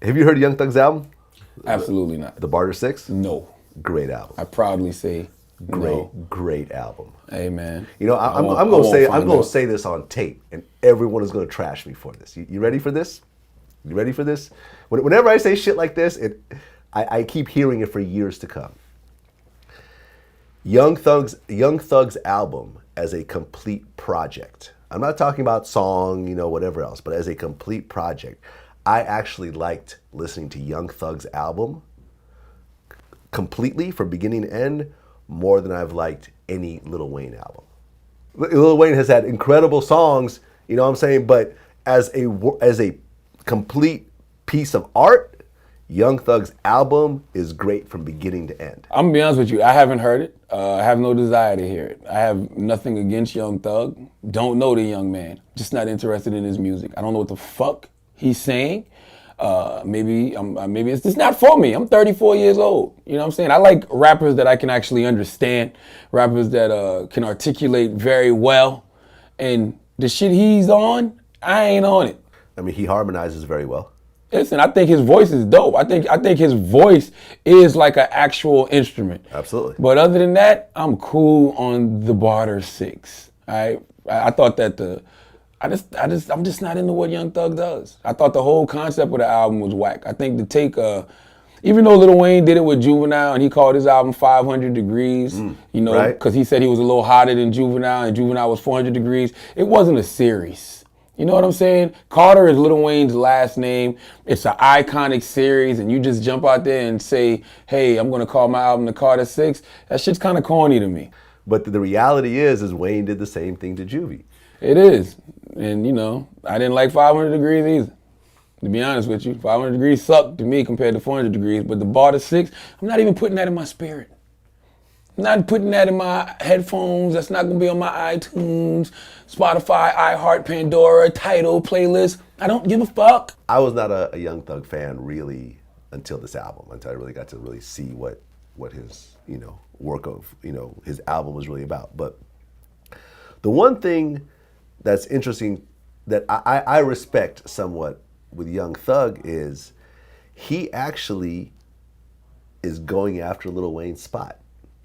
Have you heard Young Thug's album? Absolutely not. The Barter 6? No. Great album. I proudly say no. Great album. Hey man. You know, I'm gonna say this on tape, and everyone is gonna trash me for this. You ready for this? You ready for this? Whenever I say shit like this, I keep hearing it for years to come. Young Thug's album as a complete project. I'm not talking about song, whatever else, but as a complete project. I actually liked listening to Young Thug's album completely from beginning to end more than I've liked any Lil Wayne album. Lil Wayne has had incredible songs, you know what I'm saying, but as a complete piece of art, Young Thug's album is great from beginning to end. I'm gonna be honest with you, I haven't heard it. I have no desire to hear it. I have nothing against Young Thug. Don't know the young man. Just not interested in his music. I don't know what the fuck he's saying. Maybe it's just not for me. I'm 34 years old. You know what I'm saying? I like rappers that I can actually understand, rappers that can articulate very well. And the shit he's on, I ain't on it. I mean, he harmonizes very well. Listen, I think his voice is dope. I think his voice is like an actual instrument. Absolutely. But other than that, I'm cool on the Barter 6. I thought that I'm just not into what Young Thug does. I thought the whole concept of the album was whack. I think to take even though Lil Wayne did it with Juvenile and he called his album 500 Degrees, because he said he was a little hotter than Juvenile and Juvenile was 400 Degrees. It wasn't a series. You know what I'm saying? Carter is Lil Wayne's last name. It's an iconic series, and you just jump out there and say, hey, I'm going to call my album the Carter 6. That shit's kind of corny to me. But the reality is Wayne did the same thing to Juvie. It is. And, I didn't like 500 Degrees either. To be honest with you, 500 Degrees sucked to me compared to 400 Degrees. But the Barter 6, I'm not even putting that in my spirit. I'm not putting that in my headphones. That's not going to be on my iTunes, Spotify, iHeart, Pandora, Tidal, playlist. I don't give a fuck. I was not a Young Thug fan really until this album, until I really got to really see what his, work of, his album was really about. But the one thing that's interesting that I respect somewhat with Young Thug is he actually is going after Lil Wayne's spot.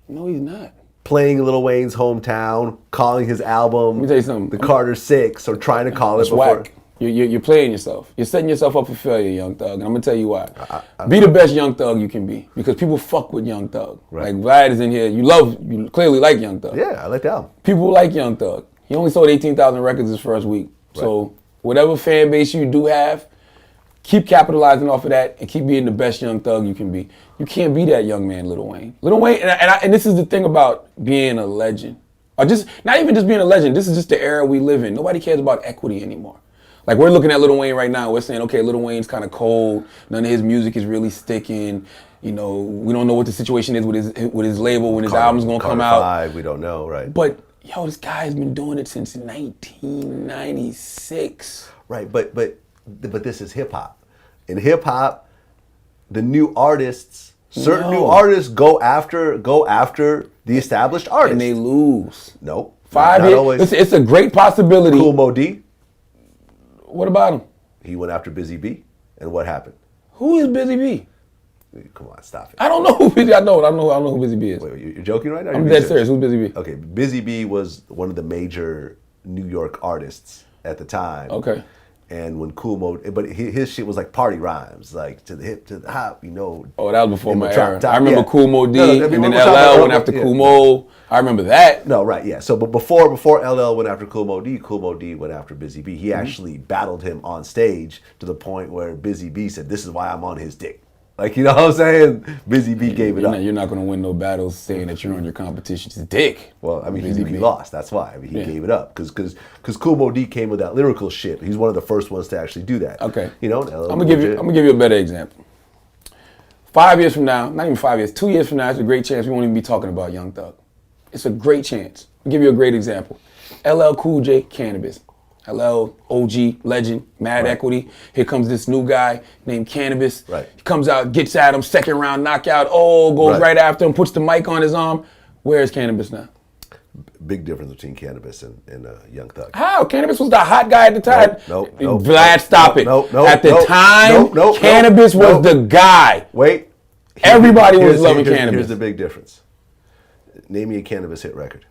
No, he's not. Playing Lil Wayne's hometown, calling his album Let me tell you something. the Carter 6, or trying to call it before. Whack. You're playing yourself. You're setting yourself up for failure, Young Thug. And I'm going to tell you why. Be the best Young Thug you can be. Because people fuck with Young Thug. Right. Like Vlad is in here. You clearly like Young Thug. Yeah, I like the album. People like Young Thug. He only sold 18,000 records his first week. Right. So whatever fan base you do have, keep capitalizing off of that and keep being the best Young Thug you can be. You can't be that young man, Lil Wayne. Lil Wayne, and this is the thing about being a legend. Or just, not even just being a legend, this is just the era we live in. Nobody cares about equity anymore. Like, we're looking at Lil Wayne right now, we're saying, okay, Lil Wayne's kind of cold, none of his music is really sticking, we don't know what the situation is with his label, when his album's gonna come out. 5, we don't know, right? But, this guy has been doing it since 1996. Right, but this is hip hop. In hip hop, the new artists, certain new artists go after the established artists. And they lose. Nope. 5 years. It's a great possibility. Kool Moe Dee. What about him? He went after Busy B, and what happened? Who is Busy B? Come on, stop it. I don't know who Busy. I don't know who Busy B is. Wait, you're joking right now? I'm dead serious. Who's Busy B? Okay, Busy B was one of the major New York artists at the time. Okay. And when Kool Moe, but his shit was like party rhymes, like to the hip, to the hop, Oh, that was before my era. Top. I remember Kool Moe D, and then LL went after Kool Moe. I remember that. No, right, yeah. So, but before LL went after Kool Moe D went after Busy B. He actually battled him on stage to the point where Busy B said, "This is why I'm on his dick." Like, you know what I'm saying? Busy B gave it up. You're not going to win no battles saying that you're on your competition's dick. Well, I mean, he lost. That's why. I mean, he gave it up. Because Kool Moe D came with that lyrical shit. He's one of the first ones to actually do that. Okay. I'm gonna give you a better example. 5 years from now, not even 5 years, 2 years from now, it's a great chance we won't even be talking about Young Thug. It's a great chance. I'll give you a great example. LL Cool J, Cannabis. LL, OG, legend, Mad Equity. Here comes this new guy named Cannabis. Right. He comes out, gets at him, second round knockout. Goes right after him, puts the mic on his arm. Where is Cannabis now? Big difference between Cannabis and Young Thug. How? Cannabis was the hot guy at the time. Nope. Vlad, stop it. At the time, Cannabis was the guy. Wait. Everybody was loving Cannabis. Here's the big difference. Name me a Cannabis hit record.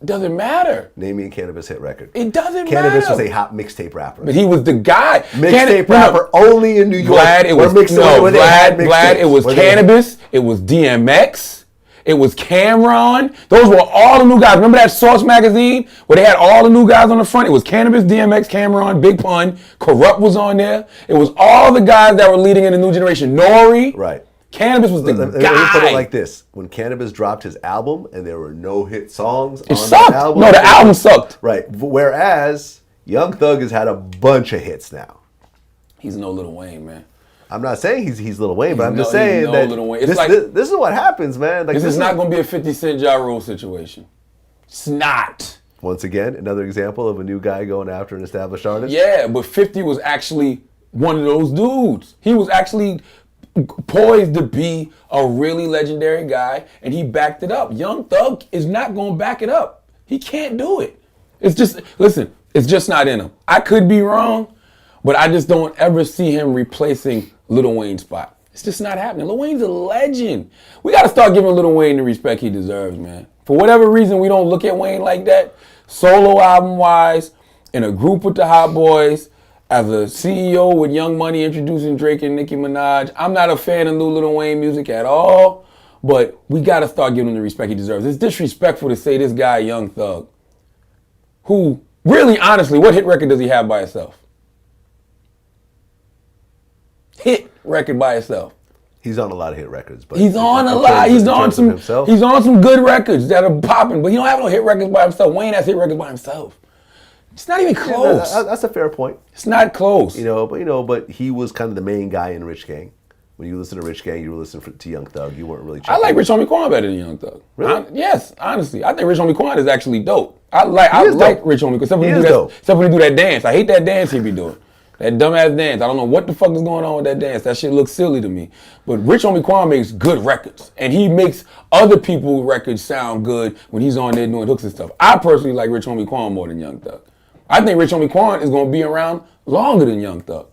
Doesn't matter. Name me a Cannabis hit record. It doesn't Cannabis matter. was a hot mixtape rapper. But he was the guy. Mixtape rapper only in New York. Vlad, it was Vlad, it was Cannabis. It was DMX. It was Cameron. Those were all the new guys. Remember that Source magazine where they had all the new guys on the front? It was Cannabis, DMX, Cameron, Big Pun. Corrupt was on there. It was all the guys that were leading in the new generation. Nori. Right. Cannabis was the guy. Let me put it like this. When Cannabis dropped his album and there were no hit songs on sucked. the album. No, the album sucked. Right. Whereas Young Thug has had a bunch of hits now. He's no Lil Wayne, man. I'm not saying he's Lil Wayne, but I'm just saying that this is what happens, man. Like, this is not going to be a 50 Cent Ja Rule situation. It's not. Once again, another example of a new guy going after an established artist. Yeah, but 50 was actually one of those dudes. He was actually poised to be a really legendary guy, and he backed it up. Young Thug is not going to back it up. He can't do it. It's just, listen, it's just not in him. I could be wrong, but I just don't ever see him replacing Lil Wayne's spot. It's just not happening. Lil Wayne's a legend. We got to start giving Lil Wayne the respect he deserves, man. For whatever reason, we don't look at Wayne like that, solo album-wise, in a group with the Hot Boys, as a CEO with Young Money introducing Drake and Nicki Minaj. I'm not a fan of new Lil Wayne music at all, but we got to start giving him the respect he deserves. It's disrespectful to say this guy, Young Thug, who really, honestly, what hit record does he have by himself? Hit record by itself. He's on a lot of hit records, but he's on a lot. He's on some good records that are popping, but he don't have no hit records by himself. Wayne has hit records by himself. It's not even close. Yeah, that's a fair point. It's not close. But he was kind of the main guy in Rich Gang. When you listen to Rich Gang, you were listening to Young Thug. You weren't really checking. I like Rich Homie Quan better than Young Thug. Really? Yes, honestly. I think Rich Homie Quan is actually dope. I like Rich Homie, except when he do that dance. I hate that dance he be doing. That dumbass dance. I don't know what the fuck is going on with that dance. That shit looks silly to me. But Rich Homie Quan makes good records. And he makes other people's records sound good when he's on there doing hooks and stuff. I personally like Rich Homie Quan more than Young Thug. I think Rich Homie Quan is going to be around longer than Young Thug.